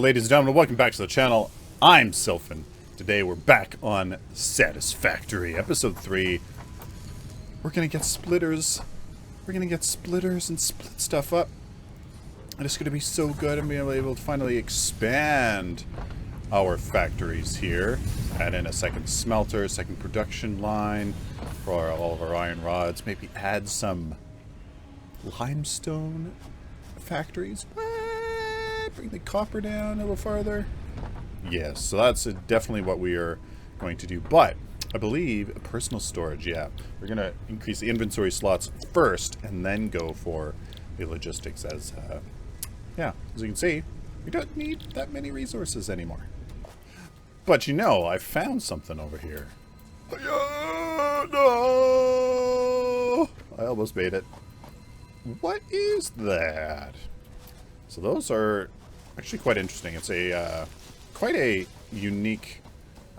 ladies and gentlemen, welcome back to the channel. I'm Sylphin. Today we're back on Satisfactory, episode 3. We're gonna get splitters. We're gonna get splitters and split stuff up. And it's gonna be so good. I'm gonna be able to finally expand our factories here. Add in a second smelter, second production line for all of our iron rods. Maybe add some limestone factories. Bring the copper down a little farther. Yes, so that's definitely what we are going to do. But I believe personal storage, yeah. We're going to increase the inventory slots first and then go for the logistics as, yeah, as you can see, we don't need that many resources anymore. But you know, I found something over here. No! I almost made it. What is that? So those are actually quite interesting. It's a quite a unique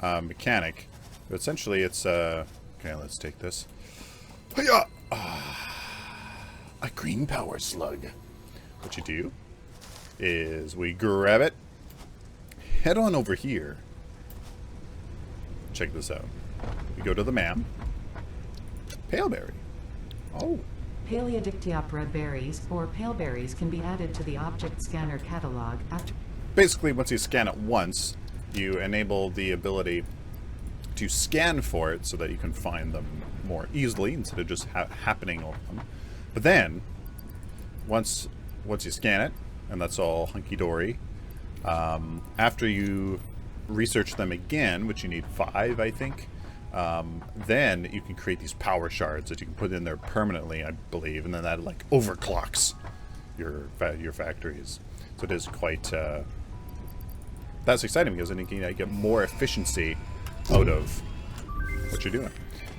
mechanic. But essentially, it's okay. Let's take this. A green power slug. What you do is we grab it, head on over here. Check this out. We go to the map. Paleberry. Oh. Paleodictyopora berries or paleberries can be added to the object scanner catalog after... Basically, once you scan it once, you enable the ability to scan for it so that you can find them more easily instead of just happening on them. But then, once you scan it, and that's all hunky-dory, after you research them again, which you need 5, I think, then you can create these power shards that you can put in there permanently, I believe, and then that like overclocks your factories. So it is quite that's exciting because then you can get more efficiency out of what you're doing.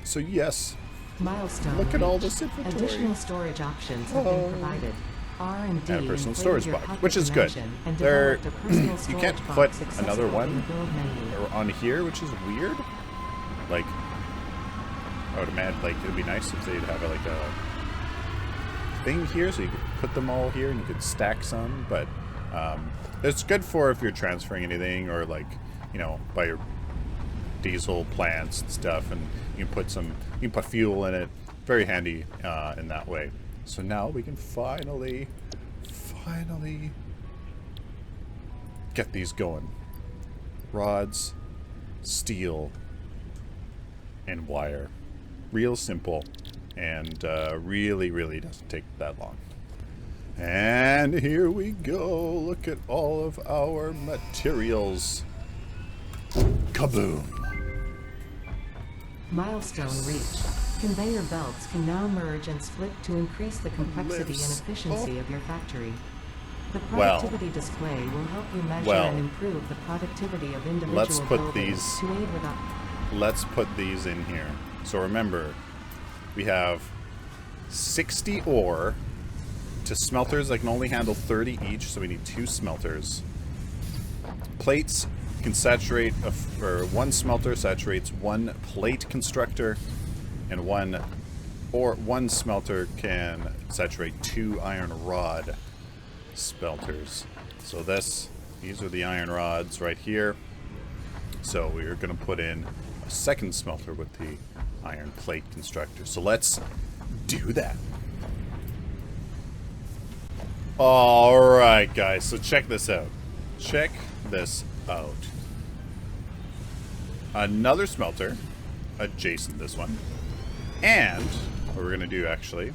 So yes, milestone. Look at all this inventory. Additional storage options have been provided. R&D and a personal storage box, which is good. There, you can't put another one on here, which is weird. Like, I would imagine, like, it'd be nice if they'd have like a thing here, so you could put them all here and you could stack some. But it's good for if you're transferring anything or like, you know, by your diesel plants and stuff, and you can put fuel in it. Very handy in that way. So now we can finally get these going. Rods, steel, and wire. Real simple, and really doesn't take that long. And here we go. Look at all of our materials. Kaboom! Milestone reached. Conveyor belts can now merge and split to increase the complexity and efficiency of your factory. The productivity display will help you measure and improve the productivity of individual buildings to aid with Let's put these in here. So remember, we have 60 ore to smelters that can only handle 30 each, so we need 2 smelters. Plates can saturate, or 1 smelter saturates 1 plate constructor, and one smelter can saturate 2 iron rod smelters. So these are the iron rods right here. So we are going to put in a second smelter with the iron plate constructor. So let's do that. Alright guys, so check this out. Check this out. Another smelter adjacent to this one. And what we're going to do actually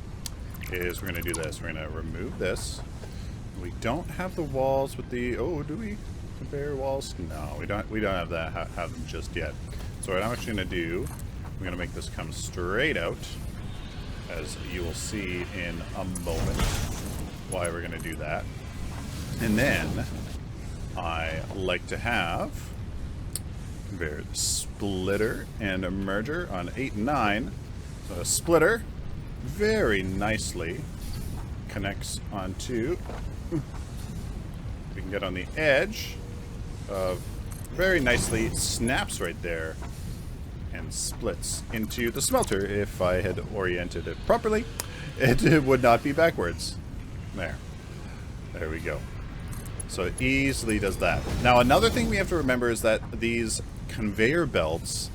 is we're going to do this. We're going to remove this. We don't have the walls with the... Oh, do we? Conveyor walls? No, we don't have that. Have them just yet. So what I'm actually going to do, I'm going to make this come straight out, as you will see in a moment why we're going to do that. And then I like to have conveyor splitter and a merger on 8 and 9. So a splitter very nicely connects onto, we can get on the edge of, very nicely snaps right there and splits into the smelter. If I had oriented it properly, it would not be backwards. There we go. So it easily does that. Now, another thing we have to remember is that these conveyor belts,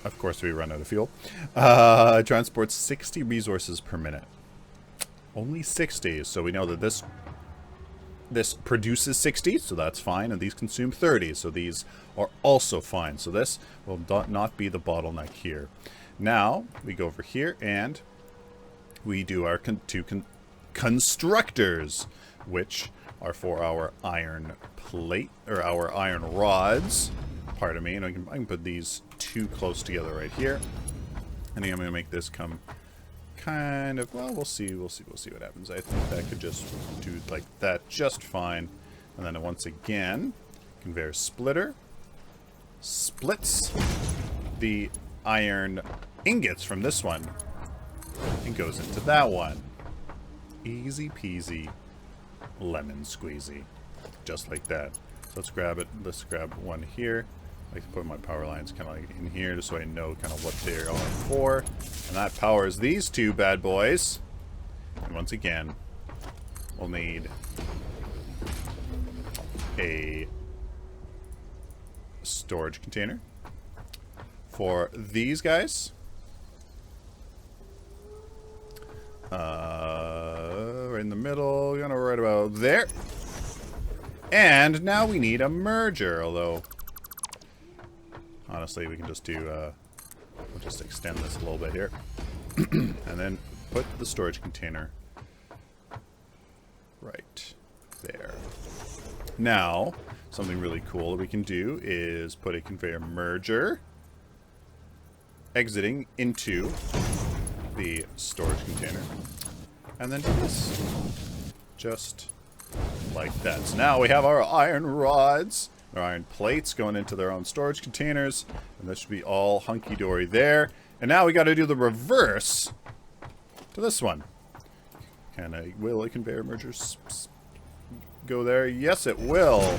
of course we run out of fuel, transports 60 resources per minute. Only 60, so we know that this produces 60, so that's fine, and these consume 30, so these are also fine. So this will not be the bottleneck here. Now, we go over here, and we do our two constructors, which are for our iron plate, or our iron rods. Pardon me, and I can put these two close together right here. I think I'm going to make this come kind of, well, we'll see what happens. I think that could just do like that just fine. And then once again, conveyor splitter splits the iron ingots from this one and goes into that one. Easy peasy lemon squeezy. Just like that. So let's grab it. Let's grab one here. I like to put my power lines kind of like in here just so I know kind of what they're going for. And that powers these two bad boys. And once again, we'll need a storage container for these guys. Right in the middle, gonna right about there. And now we need a merger, although honestly we can just do we'll just extend this a little bit here. And then put the storage container right there. Now, something really cool that we can do is put a conveyor merger exiting into the storage container. And then do this. Just like that. So now we have our iron rods, our iron plates going into their own storage containers. And that should be all hunky-dory there. And now we got to do the reverse to this one. Will a conveyor merger go there? Yes, it will.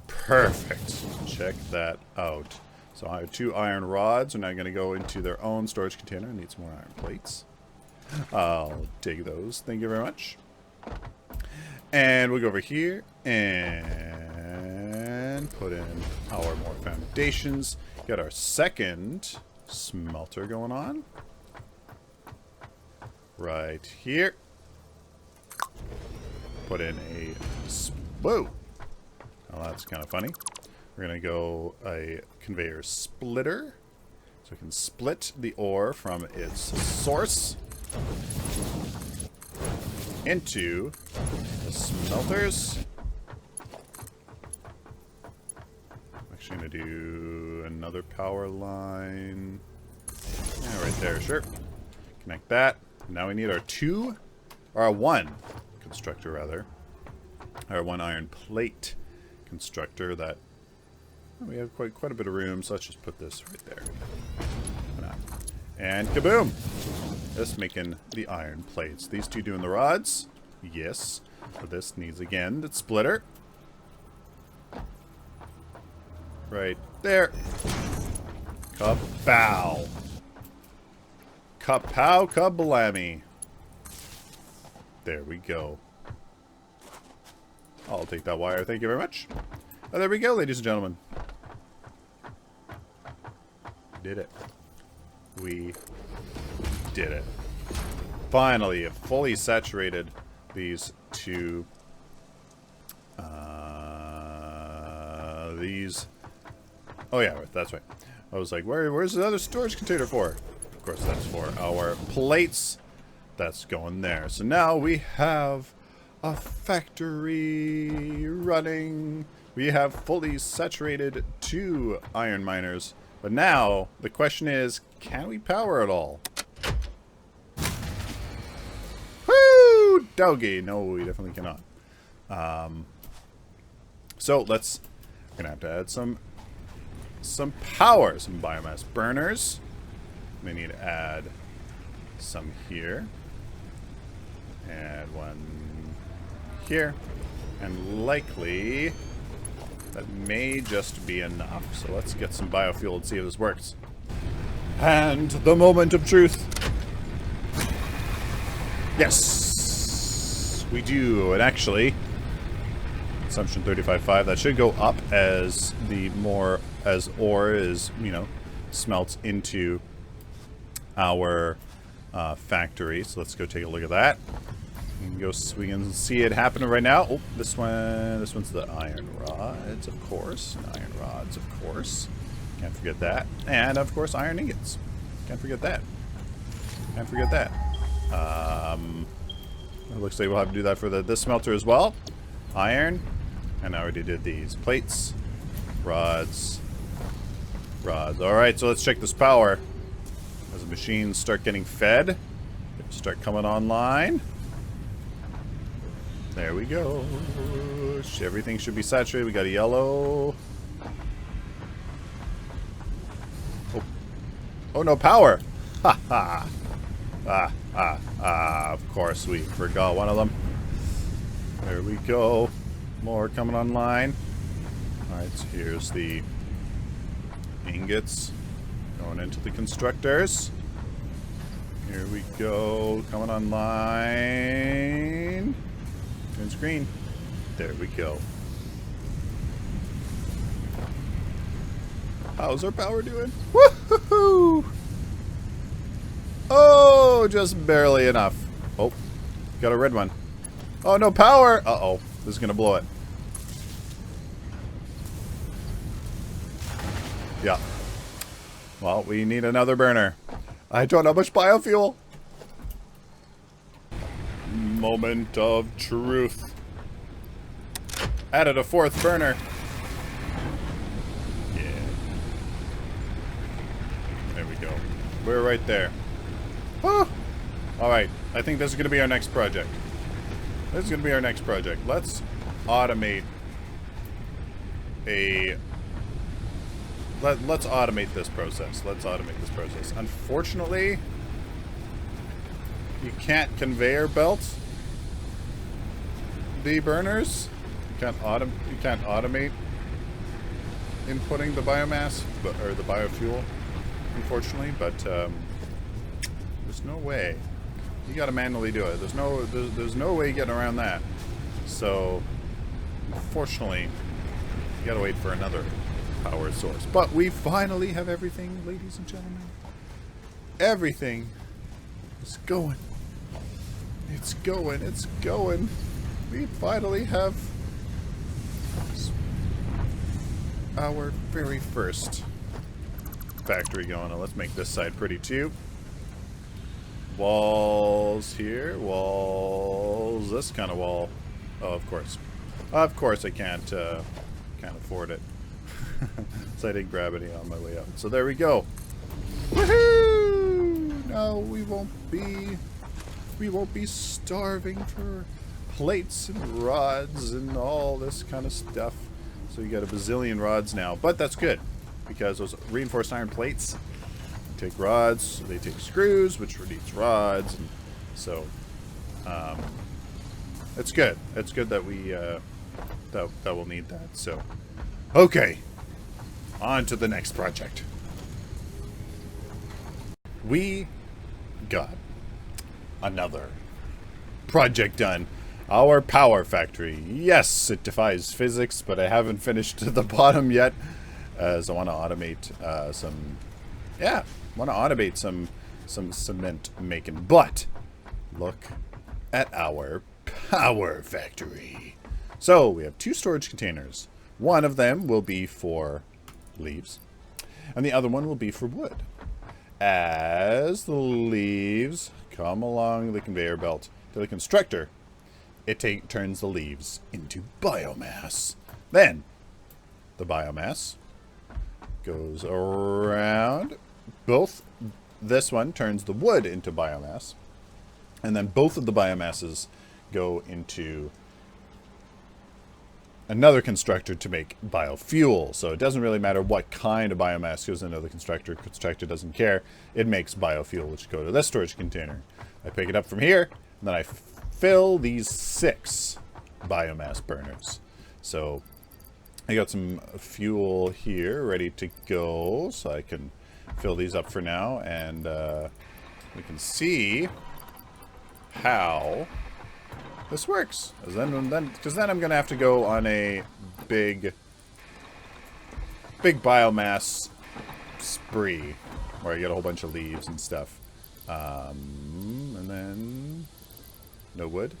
Perfect. Check that out. So I have two iron rods are now going to go into their own storage container. I need some more iron plates. I'll take those. Thank you very much. And we'll go over here and put in our more foundations. Get our second smelter going on. Right here. Put in a... Whoa! Well, that's kind of funny. We're going to go a conveyor splitter. So we can split the ore from its source into the smelters. I'm actually going to do another power line. Yeah, right there, sure. Connect that. Now we need our one constructor, rather. Our one iron plate constructor that we have quite a bit of room, so let's just put this right there. Why not? And kaboom! This making the iron plates. These two doing the rods. Yes. So this needs again the splitter. Right there. Kabow! Kapow kablammy. There we go. I'll take that wire. Thank you very much. Oh, there we go, ladies and gentlemen. Did it. We did it. Finally, it fully saturated these two. Oh yeah, that's right. I was like, where's the other storage container for? Of course, that's for our plates. That's going there. So now we have a factory running. We have fully saturated 2 iron miners. But now, the question is, can we power it all? Woo! Doggy! No, we definitely cannot. So, we're gonna have to add some power, some biomass burners. We need to add some here. Add one here. And likely... that may just be enough. So let's get some biofuel and see if this works. And the moment of truth. Yes! we do. And actually, consumption 35.5. That should go up as as ore is, you know, smelts into our factory. So let's go take a look at that. We can see it happening right now. Oh, this one's the iron rods, of course. Iron rods, of course. Can't forget that. And of course, iron ingots. Can't forget that. Can't forget that. It looks like we'll have to do that for this smelter as well. Iron. And I already did these. Plates. Rods. Rods. Alright, so let's check this power. As the machines start getting fed. Start coming online. There we go. Everything should be saturated. We got a yellow. Oh, oh no, power! Ha ha! Of course, we forgot one of them. There we go. More coming online. Alright, so here's the ingots going into the constructors. Here we go. Coming online. Turn screen. There we go. How's our power doing? Woohoo! Oh, just barely enough. Oh, got a red one. Oh, no power! Uh-oh. This is gonna blow it. Yeah. Well, we need another burner. I don't have much biofuel. Moment of truth. Added a fourth burner. Yeah. There we go. We're right there. Oh! Alright, I think this is going to be our next project. This is going to be our next project. Let's automate let's automate this process. Let's automate this process. Unfortunately, you can't conveyor belt the burners. You can't automate inputting the biomass or the biofuel, unfortunately. But there's no way. You got to manually do it. There's no way getting around that. So, unfortunately, you got to wait for another power source. But we finally have everything, ladies and gentlemen. Everything is going. It's going. It's going. We finally have our very first factory going on. Let's make this side pretty too. Walls here. Walls. This kind of wall. Oh, of course. Of course I can't afford it. So I didn't grab any on my way out. So there we go. Woohoo! No, we won't be starving for plates and rods and all this kind of stuff. So you got a bazillion rods now, but that's good because those reinforced iron plates take rods, they take screws, which needs rods, and so it's good. It's good that we that we'll need that. So okay, on to the next project. We got another project done. Our power factory. Yes, it defies physics, but I haven't finished to the bottom yet, as I want to automate some cement making. But look at our power factory. So we have 2 storage containers. One of them will be for leaves, and the other one will be for wood. As the leaves come along the conveyor belt to the constructor, it turns the leaves into biomass. Then the biomass goes around. This one turns the wood into biomass, and then both of the biomasses go into another constructor to make biofuel. So it doesn't really matter what kind of biomass goes into the constructor. Constructor doesn't care. It makes biofuel, which go to this storage container. I pick it up from here, and then I fill these 6 biomass burners. So I got some fuel here ready to go, so I can fill these up for now, and we can see how this works. Because then I'm gonna have to go on a big biomass spree where I get a whole bunch of leaves and stuff. And then no wood,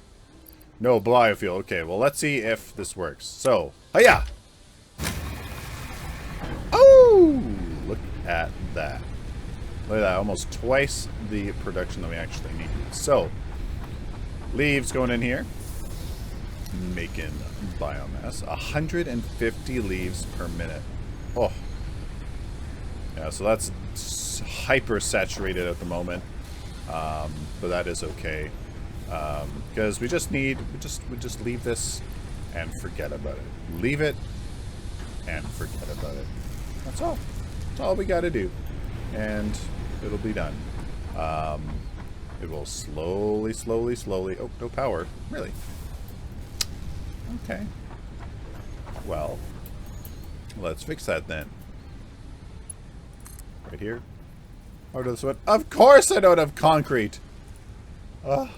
no biofuel. Okay, well let's see if this works. So, hiya! Oh, look at that. Look at that, almost twice the production that we actually need. So, leaves going in here. Making biomass. 150 leaves per minute. Oh. Yeah, so that's hyper saturated at the moment. But that is okay. Because we just leave this and forget about it. Leave it and forget about it. That's all. That's all we gotta do. And it'll be done. It will slowly... Oh, no power. Really? Okay. Well, let's fix that then. Right here. Or this one. Of course I don't have concrete! Oh,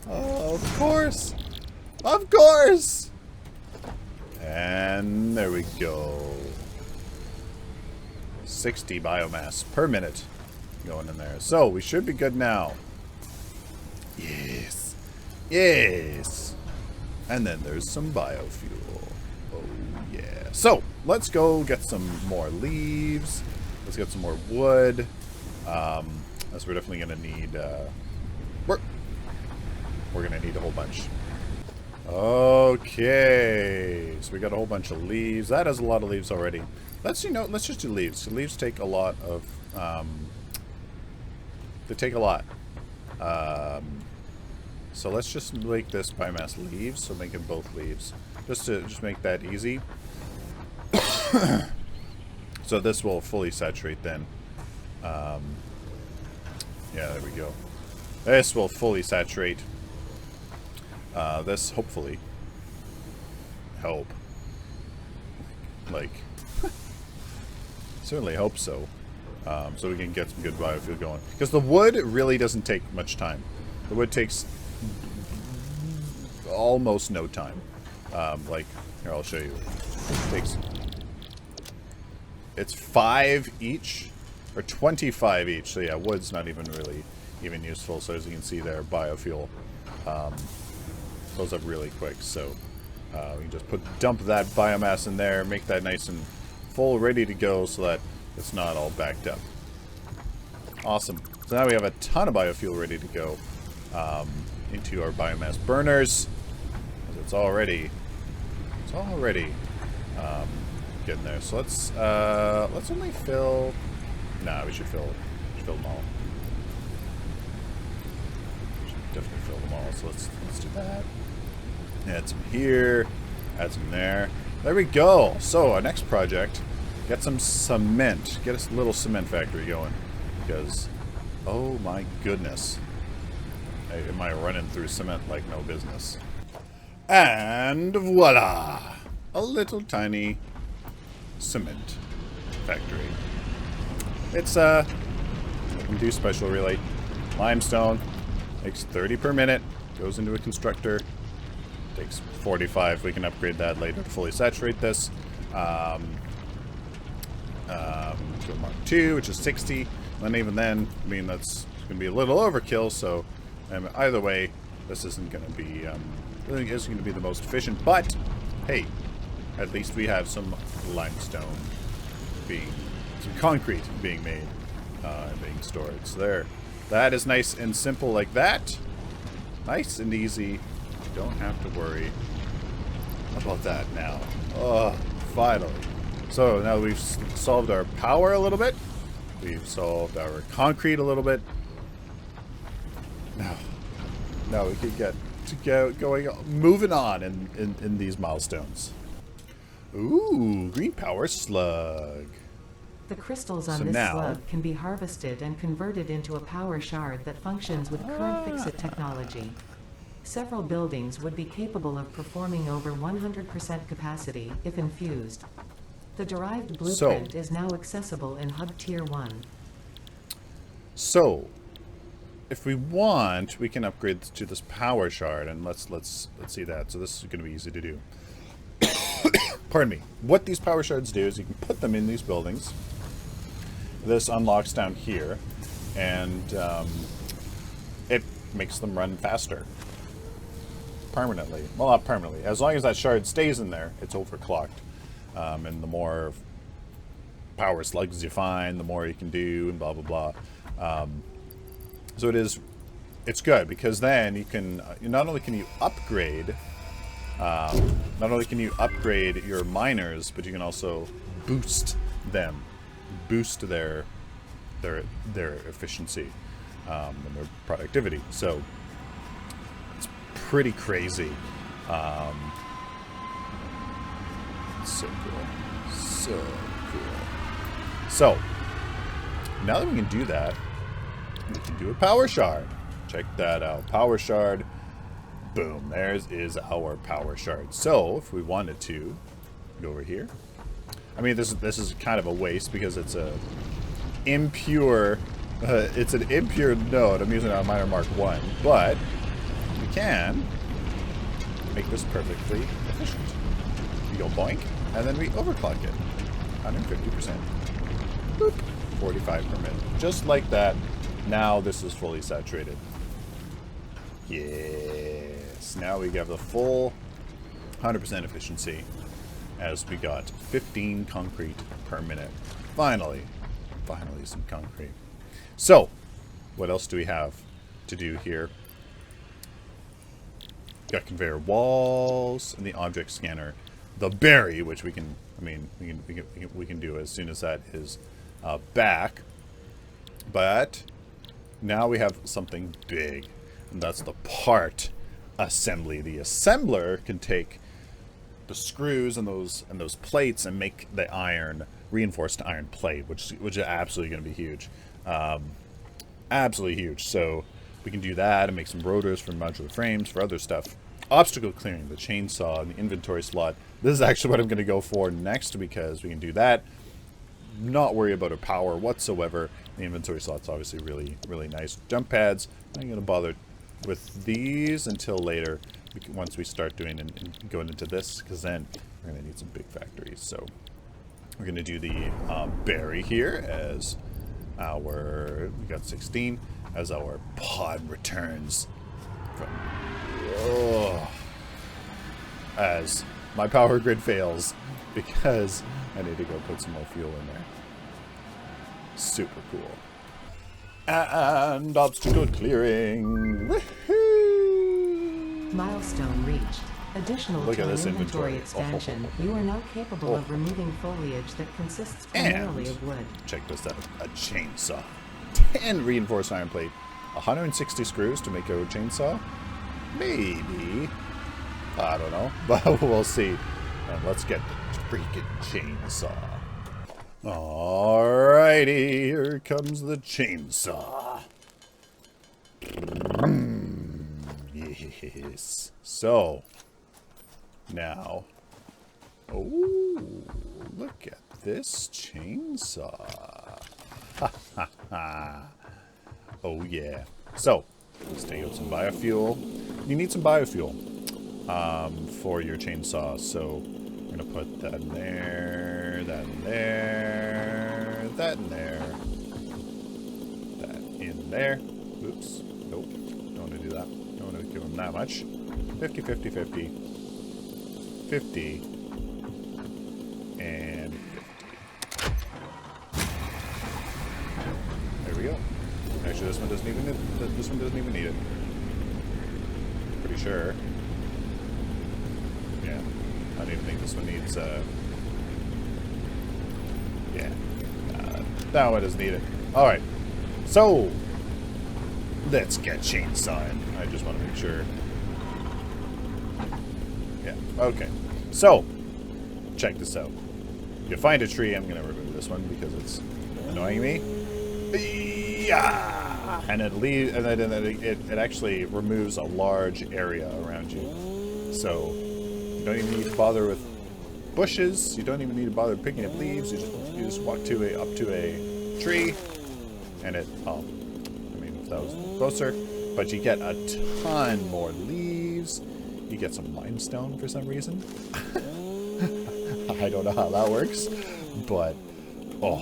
of course! Of course! And there we go. 60 biomass per minute going in there. So, we should be good now. Yes. Yes. And then there's some biofuel. Oh, yeah. So, let's go get some more leaves. Let's get some more wood. As we're definitely going to need... we're going to need a whole bunch. Okay. So we got a whole bunch of leaves. That has a lot of leaves already. Let's just do leaves. So leaves take a lot of... they take a lot. So let's just make this biomass leaves. So make it both leaves. Just to make that easy. So this will fully saturate then. Yeah, there we go. This will fully saturate. This hopefully help. Like, certainly hope so. So we can get some good biofuel going. Because the wood really doesn't take much time. The wood takes almost no time. Like, here, I'll show you. It takes... It's 5 each, or 25 each. So yeah, wood's not even really even useful. So as you can see there, biofuel goes up really quick. So we can just dump that biomass in there, make that nice and full, ready to go, so that it's not all backed up. Awesome. So now we have a ton of biofuel ready to go into our biomass burners. It's already getting there. So let's only fill. Nah, we should fill them all. We should definitely fill them all. So let's do that. Add some here. Add some there. There we go. So our next project, get some cement. Get us a little cement factory going, because oh my goodness, am I running through cement like no business. And voila! A little tiny cement factory. It's can do special relay. Limestone takes 30 per minute, goes into a constructor, takes 45. We can upgrade that later to fully saturate this. To Mark II, which is 60. And even then, I mean, that's going to be a little overkill. So either way, this isn't going to be the most efficient. But hey, at least we have some limestone some concrete being made and being stored. So there, that is nice and simple like that. Nice and easy. Don't have to worry about that now. Oh, finally. So now we've solved our power a little bit. We've solved our concrete a little bit. Now we can get to moving on in these milestones. Ooh, green power slug. The crystals on this slug can be harvested and converted into a power shard that functions with current fix-it technology. Several buildings would be capable of performing over 100% capacity if infused. The derived blueprint is now accessible in Hub Tier 1. So, if we want, we can upgrade to this power shard, and let's see that. So this is going to be easy to do. Pardon me. What these power shards do is you can put them in these buildings. This unlocks down here, and it makes them run faster. Permanently. Well, not permanently. As long as that shard stays in there, it's overclocked. And the more power slugs you find, the more you can do, and blah, blah, blah. So it's good, because then you can, not only can you upgrade your miners, but you can also boost them, boost their efficiency and their productivity. So it's pretty crazy. So cool, so cool. So now that we can do that, we can do a power shard. Check that out, power shard. Boom, there's is our power shard. So if we wanted to go over here, I mean, this is kind of a waste because it's a impure it's an impure node. I'm using it on miner mark 1, but we can make this perfectly efficient. We go boink, and then we overclock it 150%. Boop, 45 per minute, just like that. Now this is fully saturated. Yes, now we have the full 100% efficiency, as we got 15 concrete per minute. Finally some concrete. So, what else do we have to do here? Got conveyor walls and the object scanner. The berry, which we can, I mean, we can do as soon as that is back. But now we have something big, and that's the part assembly. The assembler can take the screws and those plates and make the iron, reinforced iron plate, which is absolutely going to be huge. Absolutely huge. So we can do that and make some rotors for modular frames, for other stuff. Obstacle clearing, the chainsaw, and the inventory slot. This is actually what I'm going to go for next, because we can do that. Not worry about a power whatsoever. The inventory slot's obviously really nice. Jump pads, I'm going to bother with these until later, once we start doing and going into this, because then we're going to need some big factories. So we're going to do the berry here as our, we got 16, as our pod returns from, as my power grid fails, because I need to go put some more fuel in there. Super cool. And obstacle clearing. Woohoo! Milestone reached. Additional Look to at an this inventory inventory. expansion, you are now capable of removing foliage that consists primarily of wood. Check this out. A chainsaw. 10 reinforced iron plate. 160 screws to make a chainsaw? Maybe. I don't know. But we'll see. And let's get the freaking chainsaw. Alrighty, here comes the chainsaw. Yes. So, now, oh, look at this chainsaw. Ha ha ha. Oh yeah. So, let's take out some biofuel. You need some biofuel for your chainsaw, so we're gonna put that in there, that in there, that in there, that in there. Oops. Nope. Don't want to do that. Don't want to give them that much. 50, 50, 50. 50. And 50. There we go. Actually, this one doesn't even need it. Pretty sure. Yeah. I don't even think this one needs, yeah. That one doesn't need it. Alright. So, let's get chainsawing. I just want to make sure. Yeah. Okay. So, check this out. If you find a tree, I'm going to remove this one because it's annoying me. Yeah! And it leaves, and then it actually removes a large area around you. So, you don't even need to bother with bushes. You don't even need to bother picking up leaves. You just walk up to a tree, and it. Oh, I mean, that was closer. But you get a ton more leaves. You get some limestone for some reason. I don't know how that works. But, oh,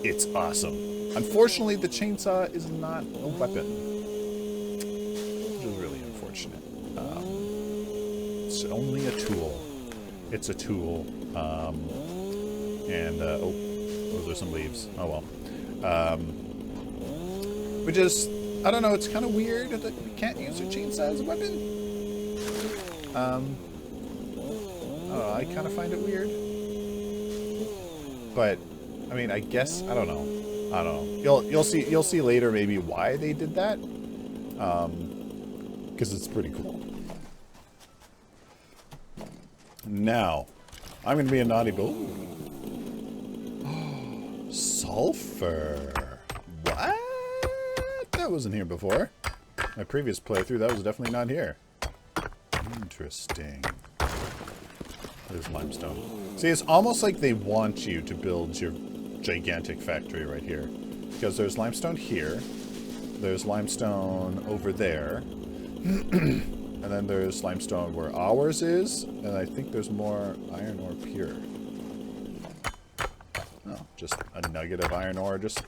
it's awesome. Unfortunately, the chainsaw is not a weapon. Which is really unfortunate. It's only a tool. It's a tool. Oh, those are some leaves. Oh well. Which is, I don't know, it's kind of weird that we can't use a chainsaw as a weapon. I don't know, I kind of find it weird. But, I mean, I guess, I don't know. You'll see later maybe why they did that. Because it's pretty cool. Now, I'm going to be a naughty boy. Sulfur. What? That wasn't here before. My previous playthrough, that was definitely not here. Interesting. There's limestone. See, it's almost like they want you to build your gigantic factory right here. Because there's limestone here. There's limestone over there. And then there's limestone where ours is. And I think there's more iron ore here. Oh, just a nugget of iron ore. Just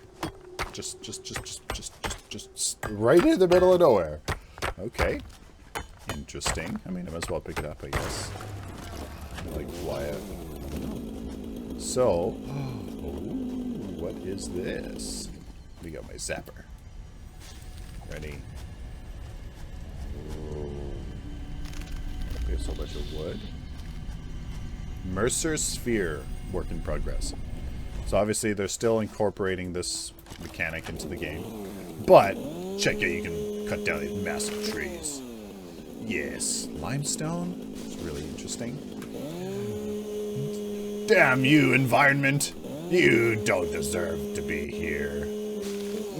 right in the middle of nowhere. Okay. Interesting. I mean, I might as well pick it up, I guess. Like quiet. So, what is this? We got my zapper. Ready? Okay, so a bunch of wood. Mercer's Sphere, work in progress. So obviously they're still incorporating this mechanic into the game. But, check out, you can cut down these massive trees. Yes, limestone. It's really interesting. Damn you, environment! You don't deserve to be here.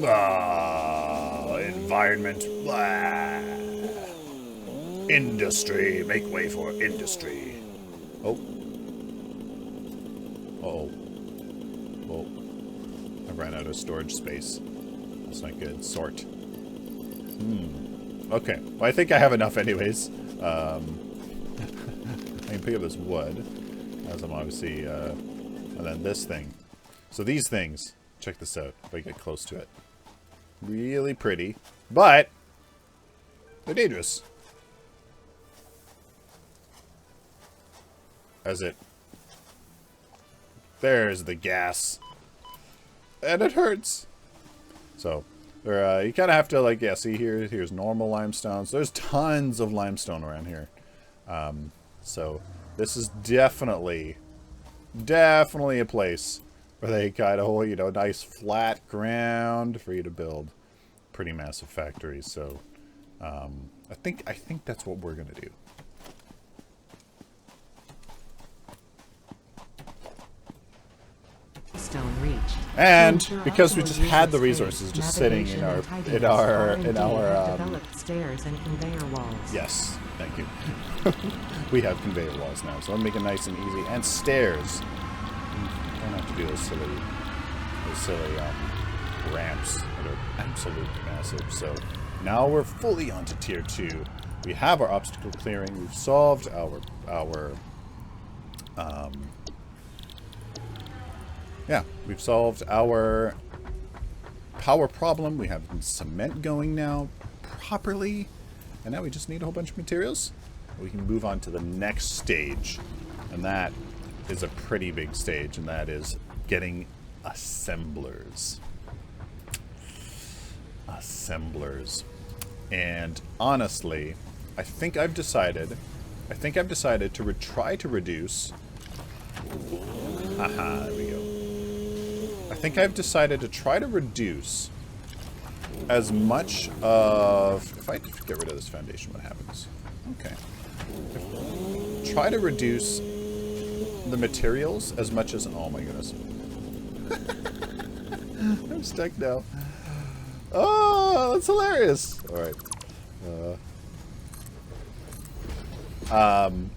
Ah, environment. Blah. Industry. Make way for industry. Oh. Uh-oh. Oh. I ran out of storage space. That's not good. Sort. Okay. Well, I think I have enough anyways. I can pick up this wood. As I'm obviously, and then this thing. So these things, check this out, if I get close to it. Really pretty, but they're dangerous. There's the gas. And it hurts. So, there, you kind of have to, like, yeah, see here's normal limestone. So there's tons of limestone around here. So this is definitely a place where they kind of, you know, nice flat ground for you to build pretty massive factories. So, I think that's what we're gonna do. Stone reached. And because we just had the resources just sitting in our developed stairs and conveyor walls. Yes, thank you. We have conveyor walls now, so I'll make it nice and easy. And stairs. I don't have to do those silly ramps that are absolutely massive. So now we're fully onto tier 2. We have our obstacle clearing. We've solved our we've solved our power problem. We have cement going now properly. And now we just need a whole bunch of materials. We can move on to the next stage. And that is a pretty big stage. And that is getting assemblers. And honestly, I think I've decided to try to reduce. Haha, there we go. I think I've decided to try to reduce as much of... If I get rid of this foundation, what happens? Okay. Try to reduce the materials as much as... Oh my goodness. I'm stuck now. Oh, that's hilarious. Alright.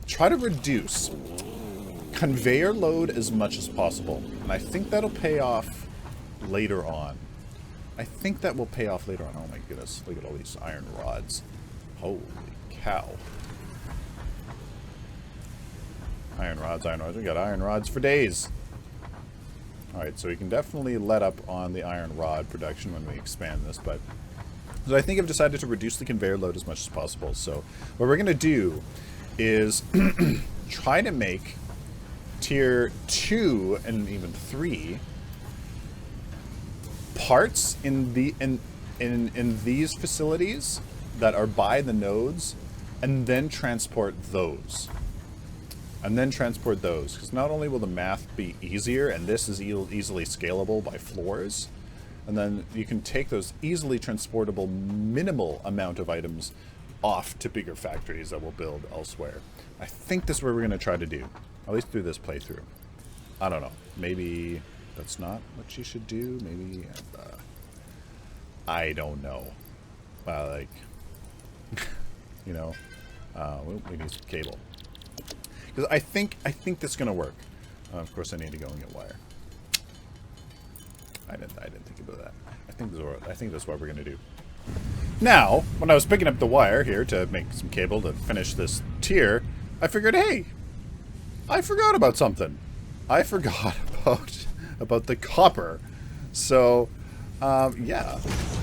Try to reduce conveyor load as much as possible. And I think that'll pay off later on. I think that will pay off later on. Oh my goodness, look at all these iron rods. Holy cow. Iron rods, iron rods. We got iron rods for days. Alright, so we can definitely let up on the iron rod production when we expand this, but so I think I've decided to reduce the conveyor load as much as possible. So what we're going to do is try to make tier 2 and even 3 parts in these facilities that are by the nodes, and then transport those. Because not only will the math be easier, and this is easily scalable by floors, and then you can take those easily transportable minimal amount of items off to bigger factories that we'll build elsewhere. I think this is what we're going to try to do, at least through this playthrough. I don't know. Maybe that's not what you should do. Maybe I don't know. Like, you know, we need some cable. Because I think this is gonna work. Of course, I need to go and get wire. I didn't think about that. I think that's what we're gonna do. Now, when I was picking up the wire here to make some cable to finish this tier, I figured, hey, I forgot about something. I forgot about the copper. So, yeah,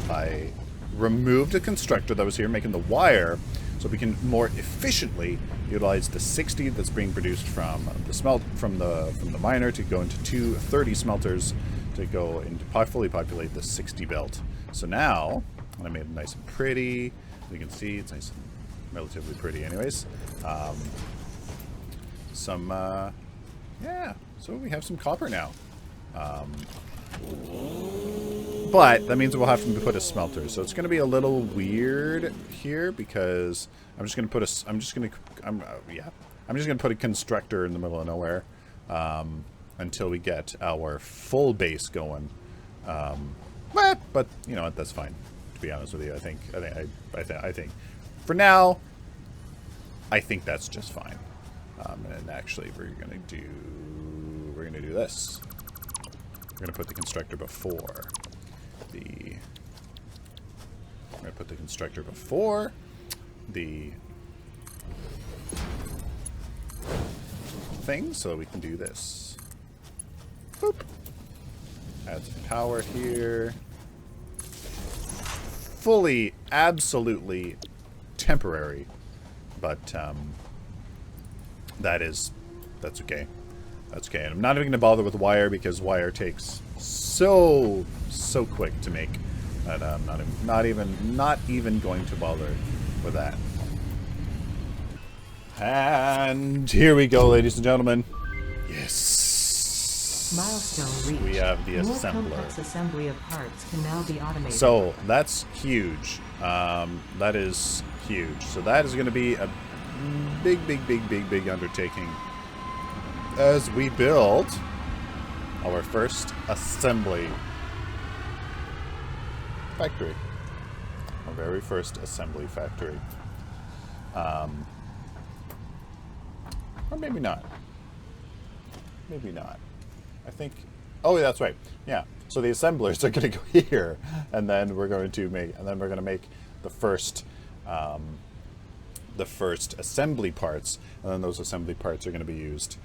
I removed a constructor that was here making the wire, so we can more efficiently utilize the 60 that's being produced from the miner to go into 30 smelters to go into fully populate the 60 belt. So now, and I made it nice and pretty. You can see it's nice and relatively pretty, anyways. Yeah. So we have some copper now. But that means we'll have to put a smelter. So it's going to be a little weird here because I'm just going to put a constructor in the middle of nowhere until we get our full base going. But you know what? That's fine. To be honest with you, I think for now, I think that's just fine. And actually, we're gonna do this. We're gonna put the constructor before the. We're gonna put the constructor before the thing, so we can do this. Boop. Add some power here. Fully, absolutely temporary, but that's okay. That's okay. And I'm not even going to bother with wire because wire takes so quick to make that I'm not even going to bother with that. And here we go, ladies and gentlemen. Yes. Milestone reached. We have the More assembler. complex assembly of parts can now be automated. So that's huge. That is huge. So that is going to be a big undertaking as we build our first assembly factory. Our very first assembly factory. Or maybe not. Maybe not. I think... Oh, that's right. Yeah. So the assemblers are going to go here, and then we're going to make... And then we're going to make the first assembly parts, and then those assembly parts are going to be used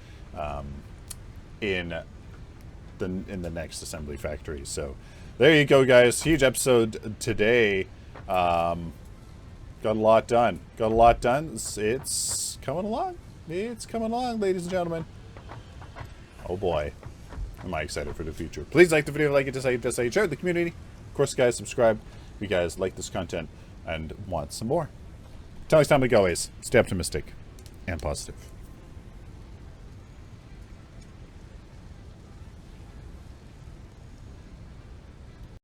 in the next assembly factory. So there you go, guys. Huge episode today. Got a lot done. It's coming along. It's coming along, ladies and gentlemen. Oh boy, am I excited for the future. Please like the video, like it, dislike it, share with the community. Of course, guys, subscribe if you guys like this content and want some more. Till next time, like always, stay optimistic and positive.